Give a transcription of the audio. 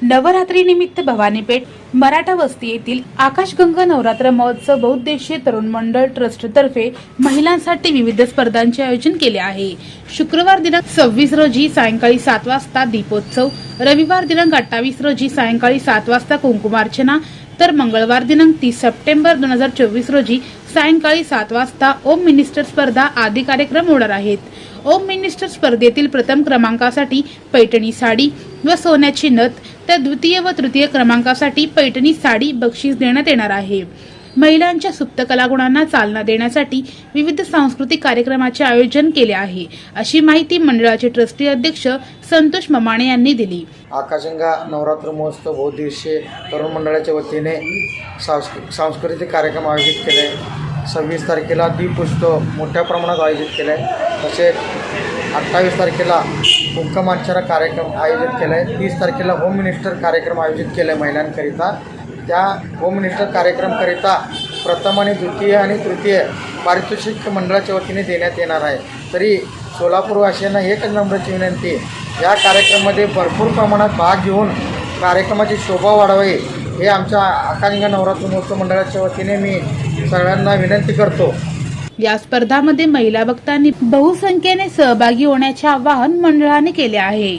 नवरात्री निमित्त भवानीपेठ मराठा वस्ती येथील आकाशगंगा नवरात्र महोत्सव बहुउद्देशीय तरुण मंडळ ट्रस्ट तर्फे महिलांसाठी विविध स्पर्धांचे आयोजन केले आहे। शुक्रवार दिनांक 26 रोजी सायंकाळी 7 वाजता दीपोत्सव, रविवार दिनांक 28 रोजी सायंकाळी 7 वाजता कुंकुमार्चना, तर मंगळवार दिनांक 30 सप्टेंबर 2024 रोजी सायंकाळी 7 वाजता ओम मिनिस्टर स्पर्धा आदी कार्यक्रम होणार आहेत। ओम मिनिस्टर स्पर्धेतील प्रथम क्रमांकासाठी पैठणी साडी व सोन्याची नथ, तर द्वितीय व तृतीय क्रमांकासाठी पैठणी साडी बक्षीस देण्यात येणार आहे। महिलांच्या सुप्त कलागुणांना चालना देण्यासाठी विविध सांस्कृतिक कार्यक्रमाचे आयोजन केले आहे, अशी माहिती मंडळाचे ट्रस्टी अध्यक्ष संतोष ममाणे यांनी दिली। आकाशगंगा नवरात्र महोत्सव बहुउद्देशीय तरुण मंडळाच्या वतीने सांस्कृतिक कार्यक्रम आयोजित केले। 26 तारखेला दीपोत्सव मोठ्या प्रमाणात आयोजित केला आहे। तसेच 28 तारखेला कुंकुमार्चना कार्यक्रम आयोजित केला आहे। 30 तारखेला होम मिनिस्टर कार्यक्रम आयोजित केला आहे महिलांकरिता। त्या होम मिनिस्टर कार्यक्रमकरिता प्रथम आणि द्वितीय आणि तृतीय पारितोषिक मंडळाच्या वतीने देण्यात येणार आहे। तरी सोलापूरवासियांना एकच नम्रची विनंती, या कार्यक्रमामध्ये भरपूर प्रमाणात भाग घेऊन कार्यक्रमाची शोभा वाढवावी हे आमच्या आकाशगंगा नवरात्र महोत्सव मंडळाच्या वतीने मी सगळ्यांना विनंती करतो। या स्पर्धामध्ये महिला भक्तांनी बहुसंख्येने सहभागी होण्याचे आवाहन मंडळाने केले आहे।